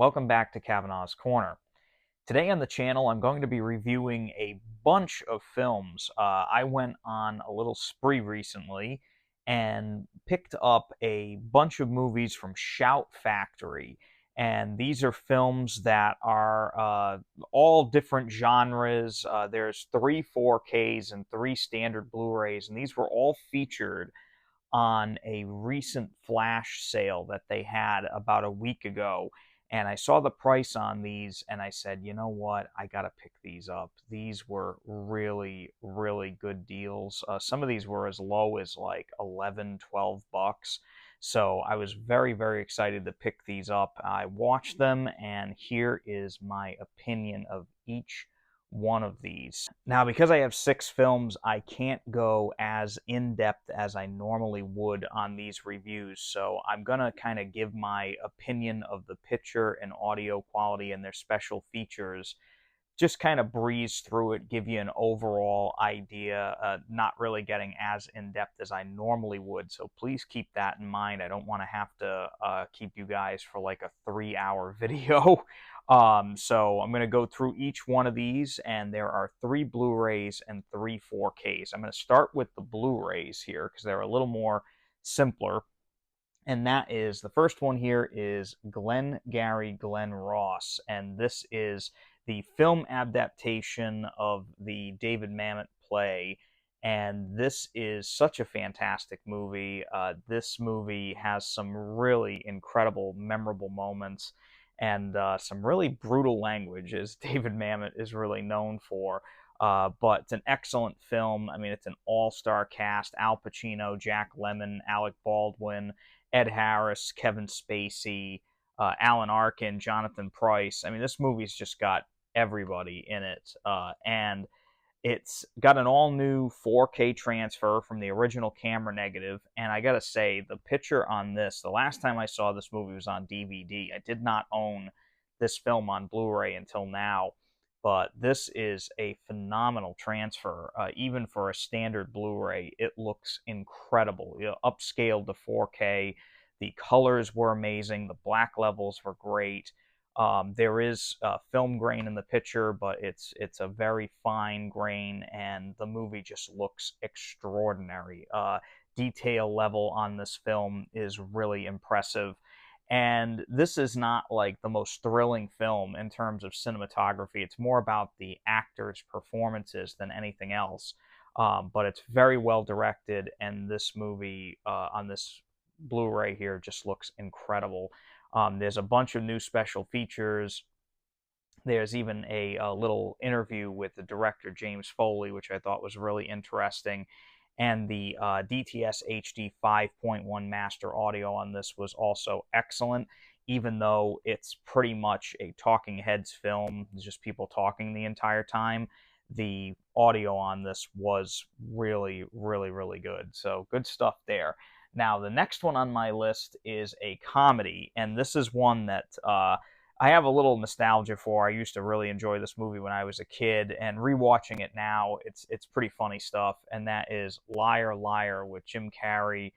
welcome back to Kavanaugh's Corner. Today on the channel, I'm going to be reviewing a bunch of films. I went on a little spree recently and picked up a bunch of movies from Shout Factory. And these are films that are all different genres. There's three 4Ks and three standard Blu-rays, and these were all featured on a recent flash sale that they had about a week ago. And I saw the price on these and I said, you know what? I got to pick these up. These were really, really good deals. Some of these were as low as like 11, 12 bucks. So I was very, very excited to pick these up. I watched them, and here is my opinion of each one of these. Now, because I have 6 films, I can't go as in-depth as I normally would on these reviews, so I'm going to kind of give my opinion of the picture and audio quality and their special features, just kind of breeze through it, give you an overall idea, not really getting as in-depth as I normally would, so please keep that in mind. I don't want to have to keep you guys for like a 3-hour video. So I'm going to go through each one of these, and there are 3 Blu-rays and 3 4Ks. I'm going to start with the Blu-rays here because they're a little more simpler. And that is, the first one here is Glengarry Glen Ross, and this is the film adaptation of the David Mamet play, and this is such a fantastic movie. This movie has some really incredible, memorable moments, and some really brutal language, as David Mamet is really known for. But it's an excellent film. I mean, it's an all-star cast: Al Pacino, Jack Lemmon, Alec Baldwin, Ed Harris, Kevin Spacey, Alan Arkin, Jonathan Pryce. I mean, this movie's just got everybody in it. And it's got an all-new 4K transfer from the original camera negative. And I gotta say, the picture on this, the last time I saw this movie was on DVD. I did not own this film on Blu-ray until now. But this is a phenomenal transfer. Even for a standard Blu-ray, it looks incredible. You know, upscaled to 4K. The colors were amazing. The black levels were great. There is film grain in the picture, but it's a very fine grain, and the movie just looks extraordinary. Detail level on this film is really impressive. And this is not like the most thrilling film in terms of cinematography. It's more about the actors' performances than anything else. But it's very well directed, and this movie on this Blu-ray here just looks incredible. There's a bunch of new special features. There's even a little interview with the director, James Foley, which I thought was really interesting. And the DTS HD 5.1 master audio on this was also excellent, even though it's pretty much a talking heads film. It's just people talking the entire time. The audio on this was really, really, really good. So good stuff there. Now, the next one on my list is a comedy, and this is one that I have a little nostalgia for. I used to really enjoy this movie when I was a kid, and rewatching it now, it's pretty funny stuff, and that is Liar Liar with Jim Carrey.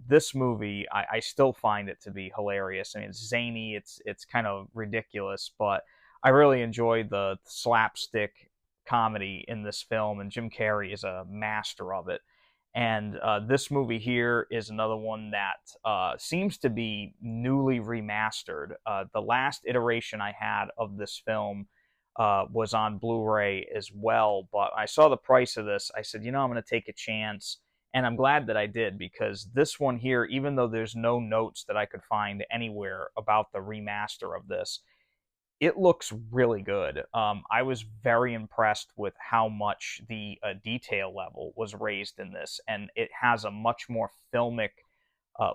This movie, I still find it to be hilarious. I mean, it's zany, it's kind of ridiculous, but I really enjoyed the slapstick comedy in this film, and Jim Carrey is a master of it. And this movie here is another one that seems to be newly remastered. The last iteration I had of this film was on Blu-ray as well, but I saw the price of this. I said, you know, I'm going to take a chance, and I'm glad that I did, because this one here, even though there's no notes that I could find anywhere about the remaster of this, it looks really good. I was very impressed with how much the detail level was raised in this, and it has a much more filmic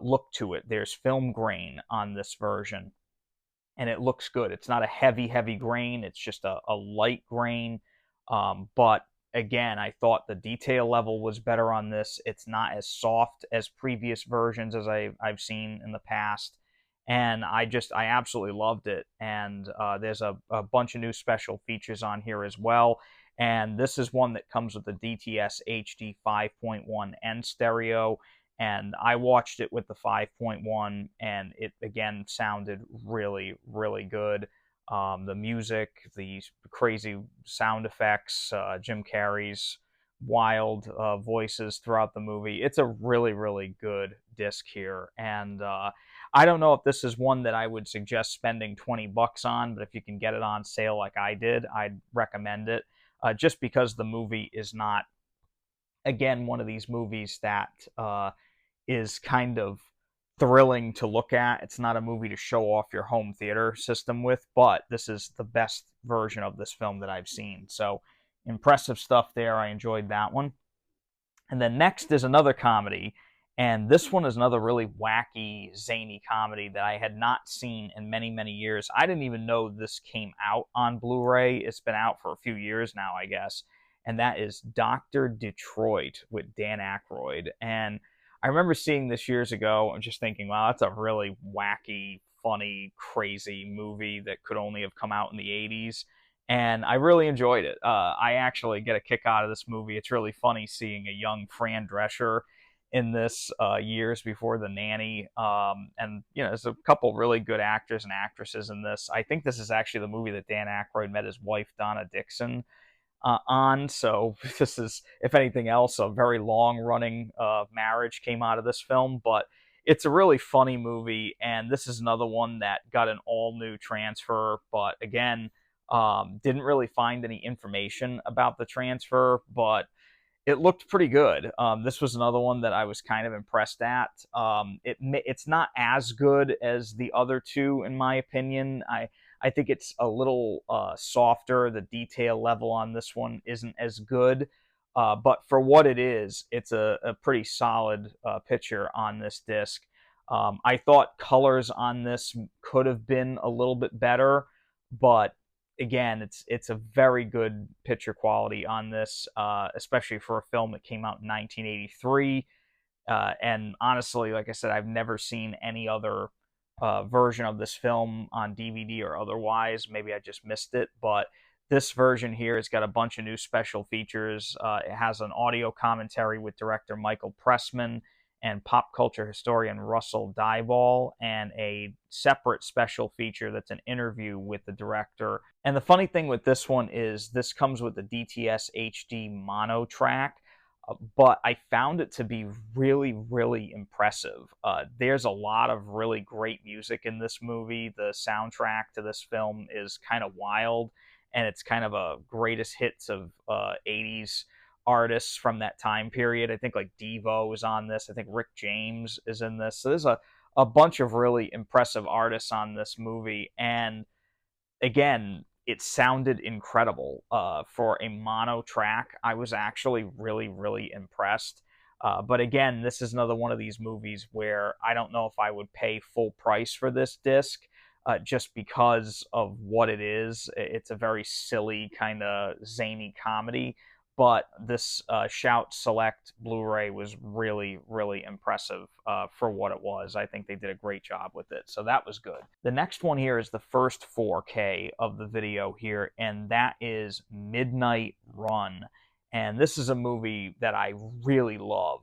look to it. There's film grain on this version, and it looks good. It's not a heavy, heavy grain. It's just a light grain. But again, I thought the detail level was better on this. It's not as soft as previous versions as I've seen in the past. And I absolutely loved it. And there's a bunch of new special features on here as well. And this is one that comes with the DTS HD 5.1 N stereo. And I watched it with the 5.1, and it again sounded really, really good. The music, the crazy sound effects, Jim Carrey's wild voices throughout the movie. It's a really, really good disc here. And I don't know if this is one that I would suggest spending 20 bucks on, but if you can get it on sale like I did, I'd recommend it. Just because the movie is not, again, one of these movies that is kind of thrilling to look at. It's not a movie to show off your home theater system with, but this is the best version of this film that I've seen. So impressive stuff there. I enjoyed that one. And then next is another comedy, and this one is another really wacky, zany comedy that I had not seen in many, many years. I didn't even know this came out on Blu-ray. It's been out for a few years now, I guess. And that is Dr. Detroit with Dan Aykroyd. And I remember seeing this years ago and just thinking, wow, that's a really wacky, funny, crazy movie that could only have come out in the 80s. And I really enjoyed it. I actually get a kick out of this movie. It's really funny seeing a young Fran Drescher in this years before The Nanny. And, you know, there's a couple really good actors and actresses in this. I think this is actually the movie that Dan Aykroyd met his wife, Donna Dixon, on. So this is, if anything else, a very long-running marriage came out of this film. But it's a really funny movie, and this is another one that got an all-new transfer. But again, didn't really find any information about the transfer, but it looked pretty good. This was another one that I was kind of impressed at. It's not as good as the other two, in my opinion. I think it's a little softer. The detail level on this one isn't as good. But for what it is, it's a pretty solid picture on this disc. I thought colors on this could have been a little bit better, but again, it's a very good picture quality on this, especially for a film that came out in 1983. And honestly, like I said, I've never seen any other version of this film on DVD or otherwise. Maybe I just missed it, but this version here has got a bunch of new special features. It has an audio commentary with director Michael Pressman and pop culture historian Russell Dyball, and a separate special feature that's an interview with the director. And the funny thing with this one is this comes with the DTS HD mono track, but I found it to be really, really impressive. There's a lot of really great music in this movie. The soundtrack to this film is kind of wild, and it's kind of a greatest hits of 80s artists from that time period. I think like Devo is on this. I think Rick James is in this. So there's a bunch of really impressive artists on this movie. And again, it sounded incredible for a mono track. I was actually really, really impressed. But again, this is another one of these movies where I don't know if I would pay full price for this disc, just because of what it is. It's a very silly, kind of zany comedy. But this Shout Select Blu-ray was really, really impressive for what it was. I think they did a great job with it, so that was good. The next one here is the first 4K of the video here, and that is Midnight Run. And this is a movie that I really love.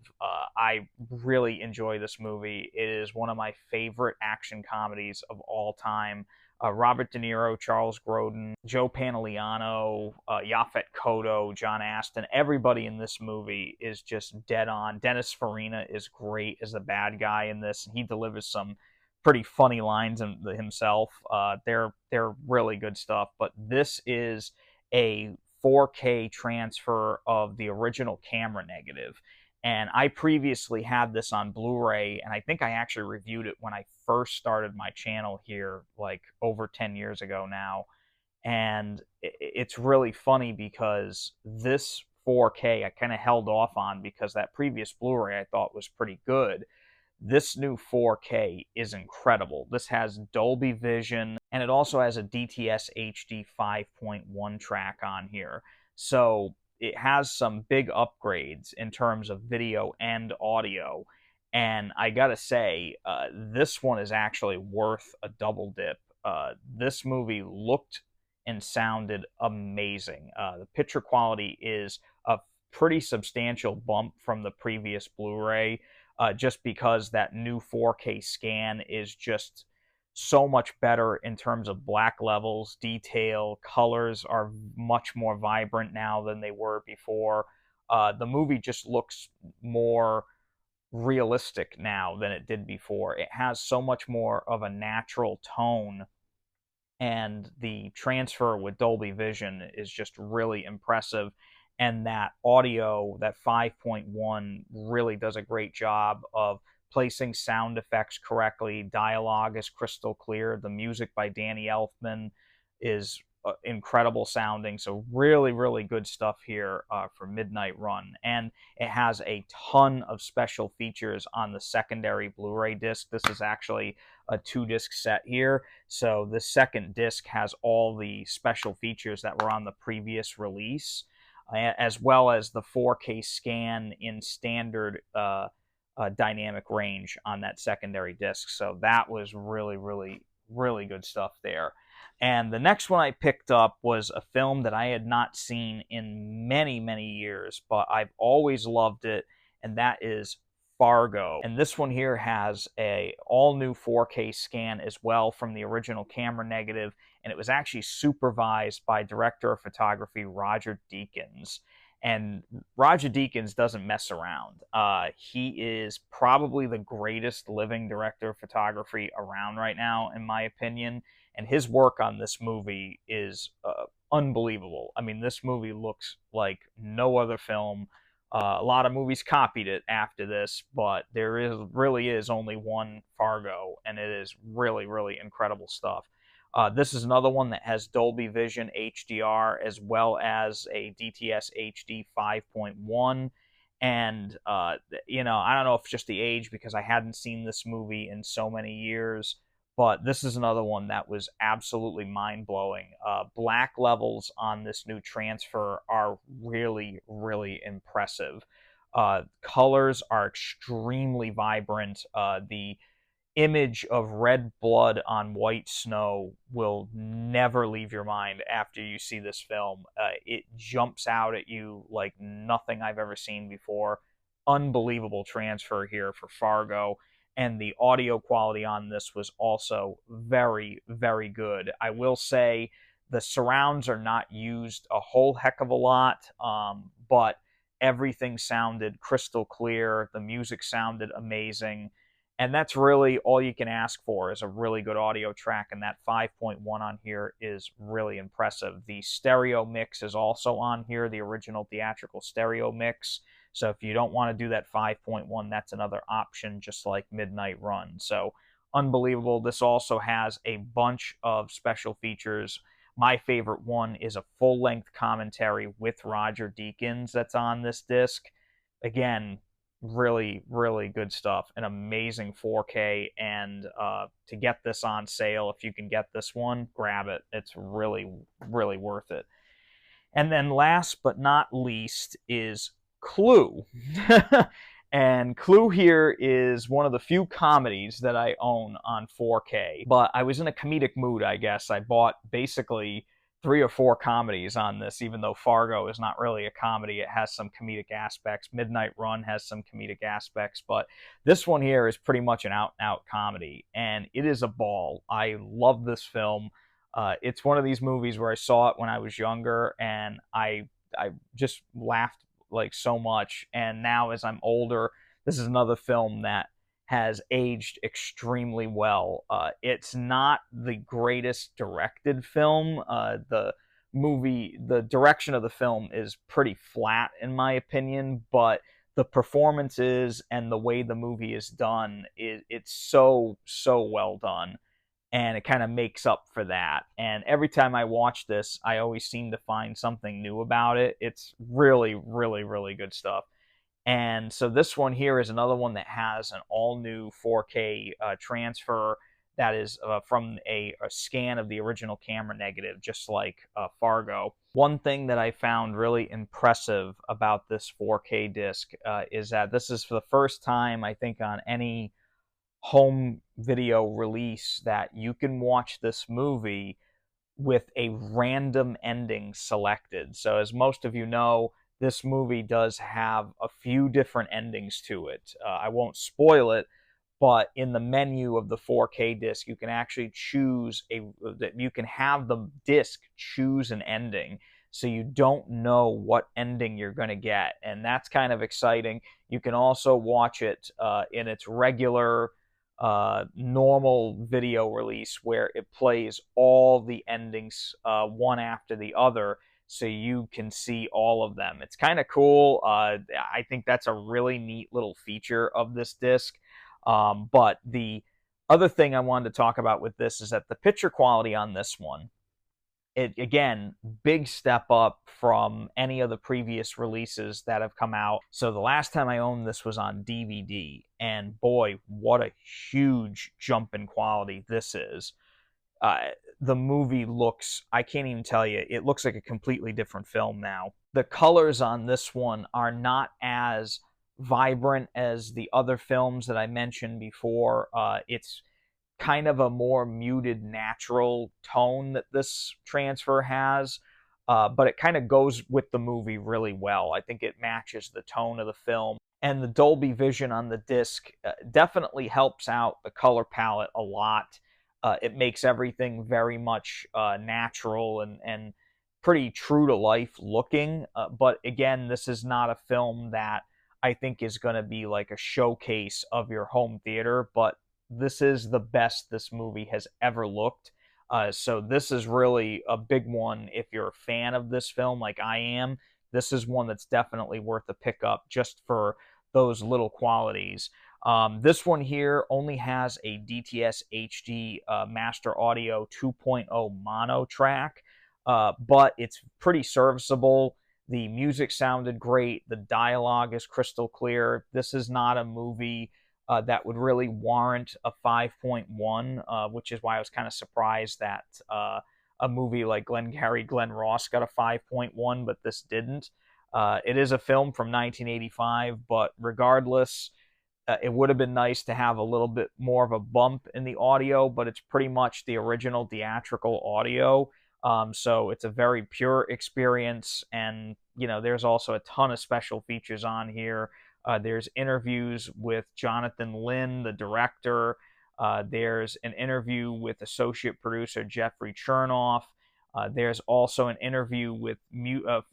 I really enjoy this movie. It is one of my favorite action comedies of all time. Robert De Niro, Charles Grodin, Joe Pantoliano, Yaphet Kotto, John Astin. Everybody in this movie is just dead on. Dennis Farina is great as the bad guy in this. He delivers some pretty funny lines himself. They're really good stuff. But this is a 4K transfer of the original camera negative. And I previously had this on Blu-ray, and I think I actually reviewed it when I first started my channel here, like over 10 years ago now. And it's really funny because this 4K I kind of held off on because that previous Blu-ray I thought was pretty good. This new 4K is incredible. This has Dolby Vision, and it also has a DTS HD 5.1 track on here. So it has some big upgrades in terms of video and audio. And I gotta say, this one is actually worth a double dip. This movie looked and sounded amazing. The picture quality is a pretty substantial bump from the previous Blu-ray. just because that new 4K scan is just so much better in terms of black levels, detail, colors are much more vibrant now than they were before. The movie just looks more realistic now than it did before. It has so much more of a natural tone, and the transfer with Dolby Vision is just really impressive. And that audio, that 5.1, really does a great job of placing sound effects correctly. Dialogue is crystal clear. The music by Danny Elfman is incredible sounding. So really, really good stuff here for Midnight Run. And it has a ton of special features on the secondary Blu-ray disc. This is actually a 2-disc set here. So the second disc has all the special features that were on the previous release, as well as the 4K scan in standard dynamic range on that secondary disc. So that was really, really, really good stuff there. And the next one I picked up was a film that I had not seen in many, many years, but I've always loved it, and that is Fargo. And this one here has a all-new 4K scan as well from the original camera negative, and it was actually supervised by director of photography Roger Deakins. And Roger Deakins doesn't mess around. He is probably the greatest living director of photography around right now, in my opinion. And his work on this movie is unbelievable. I mean, this movie looks like no other film. A lot of movies copied it after this, but really is only one Fargo, and it is really, really incredible stuff. This is another one that has Dolby Vision HDR as well as a DTS HD 5.1. And, I don't know if it's just the age because I hadn't seen this movie in so many years, but this is another one that was absolutely mind-blowing. Black levels on this new transfer are really, really impressive. Colors are extremely vibrant. The image of red blood on white snow will never leave your mind after you see this film. It jumps out at you like nothing I've ever seen before. Unbelievable transfer here for Fargo. And the audio quality on this was also very, very good. I will say the surrounds are not used a whole heck of a lot, but everything sounded crystal clear. The music sounded amazing. And that's really all you can ask for is a really good audio track, and that 5.1 on here is really impressive. The stereo mix is also on here, the original theatrical stereo mix. So if you don't want to do that 5.1, that's another option, just like Midnight Run. So unbelievable. This also has a bunch of special features. My favorite one is a full-length commentary with Roger Deakins that's on this disc. Again, really, really good stuff. An amazing 4K, and to get this on sale, if you can get this one, grab it. It's really, really worth it. And then last but not least is Clue. And Clue here is one of the few comedies that I own on 4K. But I was in a comedic mood, I guess. I bought basically 3 or 4 comedies on this, even though Fargo is not really a comedy. It has some comedic aspects. Midnight Run has some comedic aspects, but this one here is pretty much an out-and-out comedy, and it is a ball. I love this film. It's one of these movies where I saw it when I was younger, and I just laughed like so much. And now as I'm older, this is another film that has aged extremely well. It's not the greatest directed film. The direction of the film is pretty flat in my opinion, but the performances and the way the movie is done, it's so well done, and it kind of makes up for that. And every time I watch this, I always seem to find something new about it. It's really, really, really good stuff. And so this one here is another one that has an all-new 4K transfer that is from a scan of the original camera negative, just like Fargo. One thing that I found really impressive about this 4K disc is that this is for the first time, I think, on any home video release that you can watch this movie with a random ending selected. So as most of you know, this movie does have a few different endings to it. I won't spoil it, but in the menu of the 4K disc, you can actually choose that you can have the disc choose an ending, so you don't know what ending you're going to get, and that's kind of exciting. You can also watch it in its regular normal video release, where it plays all the endings one after the other, so you can see all of them. It's kind of cool. I think that's a really neat little feature of this disc. But the other thing I wanted to talk about with this is that the picture quality on this one, it again, big step up from any of the previous releases that have come out. So the last time I owned this was on DVD, and boy, what a huge jump in quality this is. uh, the movie looks, I can't even tell you, it looks like a completely different film now. The colors on this one are not as vibrant as the other films that I mentioned before. It's kind of a more muted, natural tone that this transfer has, but it kind of goes with the movie really well. I think it matches the tone of the film. And the Dolby Vision on the disc definitely helps out the color palette a lot. It makes everything very much natural and pretty true to life looking. But again, this is not a film that I think is going to be like a showcase of your home theater, but this is the best this movie has ever looked. So this is really a big one if you're a fan of this film like I am. This is one that's definitely worth a pickup just for those little qualities. This one here only has a DTS HD Master Audio 2.0 mono track, but it's pretty serviceable. The music sounded great. The dialogue is crystal clear. This is not a movie that would really warrant a 5.1, which is why I was kind of surprised that a movie like Glengarry Glen Ross got a 5.1, but this didn't. It is a film from 1985, but regardless, it would have been nice to have a little bit more of a bump in the audio, but it's pretty much the original theatrical audio. So it's a very pure experience, and there's also a ton of special features on here. There's interviews with Jonathan Lynn, the director. There's an interview with associate producer Jeffrey Chernoff. There's also an interview with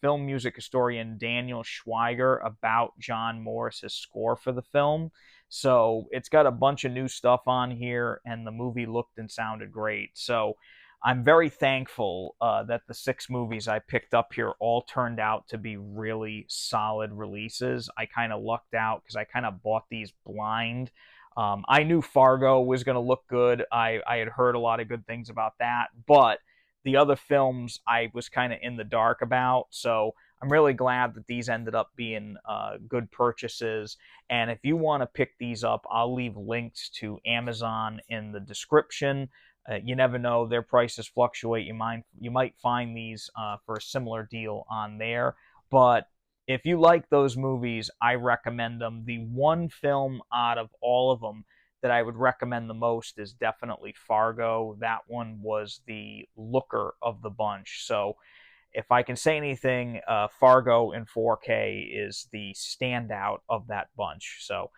film music historian Daniel Schweiger about John Morris's score for the film. So it's got a bunch of new stuff on here, and the movie looked and sounded great. So I'm very thankful that the 6 movies I picked up here all turned out to be really solid releases. I kind of lucked out because I kind of bought these blind. I knew Fargo was going to look good. I had heard a lot of good things about that, but the other films I was kind of in the dark about. So I'm really glad that these ended up being good purchases. And if you want to pick these up, I'll leave links to Amazon in the description. You never know; their prices fluctuate. You might find these for a similar deal on there. But if you like those movies, I recommend them. The one film out of all of them that I would recommend the most is definitely Fargo. That one was the looker of the bunch. So if I can say anything, Fargo in 4K is the standout of that bunch. So,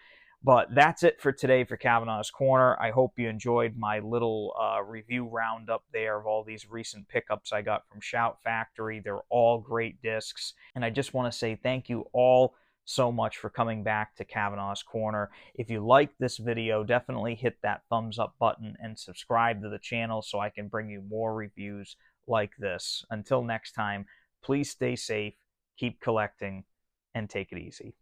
but that's it for today for Kavanaugh's Corner. I hope you enjoyed my little review roundup there of all these recent pickups I got from Shout Factory. They're all great discs. And I just want to say thank you all so much for coming back to Kavanaugh's Corner. If you like this video, definitely hit that thumbs up button and subscribe to the channel so I can bring you more reviews like this. Until next time, please stay safe, keep collecting, and take it easy.